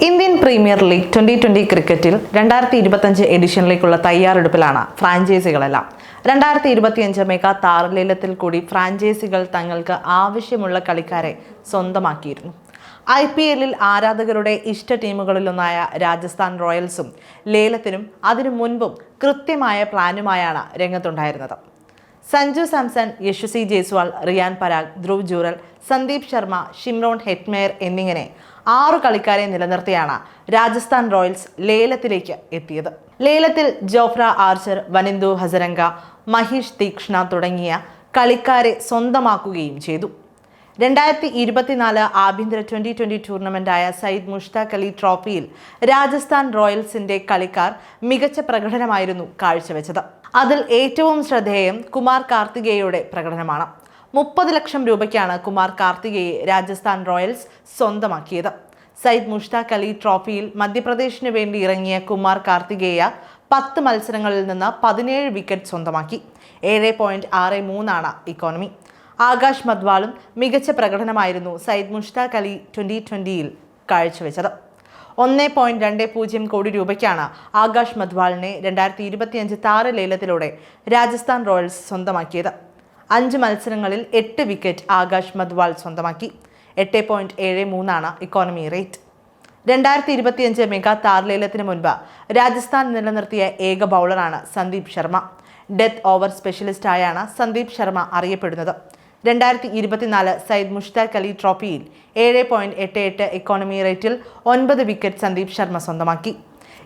Indian premier league 2020 ക്രിക്കറ്റിൽ 2025 എഡിഷനിലേക്കുള്ള തയ്യാറെടുപ്പിലാണ് ഫ്രാഞ്ചൈസികളെല്ലാം. 2025 mega താരലേലത്തിൽ കൂടി ഫ്രാഞ്ചൈസികൾ തങ്ങൾക്ക് ആവശ്യമുള്ള കളിക്കാരെ സ്വന്തമാക്കിയിരുന്നു. IPL-ൽ ആരാധകരുടെ ഇഷ്ട ടീമുകളിലൊന്നായ രാജസ്ഥാൻ റോയൽസും ലേലത്തിനും അതിനു മുൻപും കൃത്യമായ പ്ലാനുമായാണ് രംഗത്തുണ്ടായിരുന്നത്. സഞ്ജു സാംസൺ, യശസ്വി ജയ്സ്വാൾ, റിയാൻ പരാഗ്, ധ്രുവ് ജുറൽ, സന്ദീപ് ശർമ്മ, ഷിംറോൺ ഹെറ്റ്മേയർ എന്നിങ്ങനെ 6 കളിക്കാരെ നിലനിർത്തിയാണ് രാജസ്ഥാൻ റോയൽസ് ലേലത്തിലേക്ക് എത്തിയത്. ലേലത്തിൽ ജോഫ്ര ആർച്ചർ, വനിന്ദു ഹസരംഗ, മഹീഷ് തീക്ഷ്ണ തുടങ്ങിയ കളിക്കാരെ സ്വന്തമാക്കുകയും ചെയ്തു. 2024 ആഭ്യന്തര 2020 ടൂർണമെന്റായ സയ്യിദ് മുഷ്താഖ് അലി ട്രോഫിയിൽ രാജസ്ഥാൻ റോയൽസിന്റെ കളിക്കാർ മികച്ച പ്രകടനമായിരുന്നു കാഴ്ചവെച്ചത്. അതിൽ ഏറ്റവും ശ്രദ്ധേയം കുമാർ കാർത്തികേയയുടെ പ്രകടനമാണ്. 30 ലക്ഷം രൂപയ്ക്കാണ് കുമാർ കാർത്തികയെ രാജസ്ഥാൻ റോയൽസ് സ്വന്തമാക്കിയത്. സയ്യിദ് മുഷ്താഖ് അലി ട്രോഫിയിൽ മധ്യപ്രദേശിന് വേണ്ടി ഇറങ്ങിയ കുമാർ കാർത്തികേയ 10 മത്സരങ്ങളിൽ നിന്ന് 17 വിക്കറ്റ് സ്വന്തമാക്കി. 7.63 ഇക്കോണമി. ആകാശ് മദ്വാളും മികച്ച പ്രകടനമായിരുന്നു സയ്യിദ് മുഷ്താഖ് അലി 2020-ൽ കാഴ്ചവെച്ചത്. 1.20 കോടി രൂപയ്ക്കാണ് ആകാശ് മദ്വാളിനെ 2025 താരലേലത്തിലൂടെ രാജസ്ഥാൻ റോയൽസ് സ്വന്തമാക്കിയത്. 5 മത്സരങ്ങളിൽ 8 വിക്കറ്റ് ആകാശ് മദ്വാൾ സ്വന്തമാക്കി. 8.73 ഇക്കോണമി റേറ്റ്. 2025 മെഗാ താരലേലത്തിന് മുൻപ് രാജസ്ഥാൻ നിലനിർത്തിയ ഏക ബൗളറാണ് Sandeep Sharma. Death over specialist ആയാണ് സന്ദീപ് ശർമ്മ അറിയപ്പെടുന്നത്. 2024 സയ്യിദ് മുഷ്താഖ് അലി ട്രോഫിയിൽ 7.88 ഇക്കോണമി റേറ്റിൽ 9 വിക്കറ്റ് സന്ദീപ് ശർമ്മ സ്വന്തമാക്കി.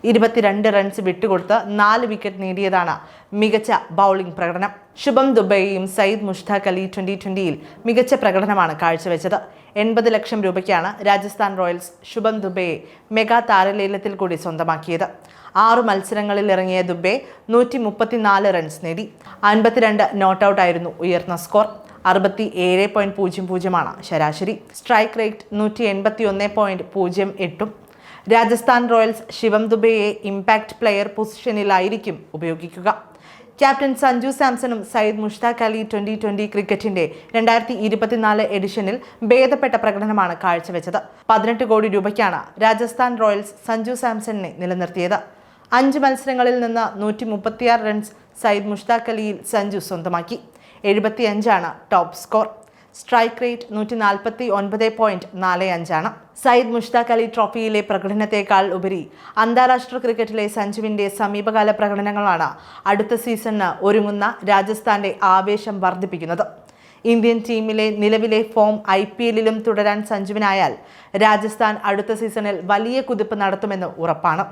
22 റൺസ് വിട്ടുകൊടുത്ത് 4 വിക്കറ്റ് നേടിയതാണ് മികച്ച ബൗളിംഗ് പ്രകടനം. ശുഭം ദുബെയും സയ്യിദ് മുഷ്താഖ് അലി 2020-ൽ മികച്ച പ്രകടനമാണ് കാഴ്ചവെച്ചത്. 80 ലക്ഷം രൂപയ്ക്കാണ് രാജസ്ഥാൻ റോയൽസ് ശുഭം ദുബെയെ മെഗാ താരലേലത്തിൽ കൂടി സ്വന്തമാക്കിയത്. 6 മത്സരങ്ങളിൽ ഇറങ്ങിയ ദുബെ 134 റൺസ് നേടി. 52 നോട്ട് ഔട്ട് ആയിരുന്നു ഉയർന്ന സ്കോർ. 67.00 ശരാശരി. Strike rate 181.08. രാജസ്ഥാൻ റോയൽസ് ശിവം ദുബെയെ ഇമ്പാക്ട് പ്ലെയർ പൊസിഷനിലായിരിക്കും ഉപയോഗിക്കുക. ക്യാപ്റ്റൻ സഞ്ജു സാംസണും സയ്യിദ് മുഷ്താഖ് അലി 2020 ക്രിക്കറ്റിന്റെ 2024 എഡിഷനിൽ ഭേദപ്പെട്ട പ്രകടനമാണ് കാഴ്ചവെച്ചത്. 18 കോടി രൂപയ്ക്കാണ് രാജസ്ഥാൻ റോയൽസ് സഞ്ജു സാംസണിനെ നിലനിർത്തിയത്. 5 മത്സരങ്ങളിൽ നിന്ന് 136 റൺസ് സയ്യിദ് മുഷ്താഖ് അലിയിൽ സഞ്ജു സ്വന്തമാക്കി. 75 top score. Strike rate 149.45. Syed Mushtaq Ali ട്രോഫിയിലെ പ്രകടനത്തെക്കാൾ ഉപരി അന്താരാഷ്ട്ര ക്രിക്കറ്റിലെ സഞ്ജുവിന്റെ സമീപകാല പ്രകടനങ്ങളാണ് അടുത്ത സീസണിന് ഒരുങ്ങുന്ന രാജസ്ഥാന്റെ ആവേശം വർദ്ധിപ്പിക്കുന്നത്. ഇന്ത്യൻ ടീമിലെ നിലവിലെ ഫോം IPL-ലും തുടരാൻ സഞ്ജുവിനായാൽ രാജസ്ഥാൻ അടുത്ത സീസണിൽ വലിയ കുതിപ്പ് നടത്തുമെന്ന് ഉറപ്പാണ്.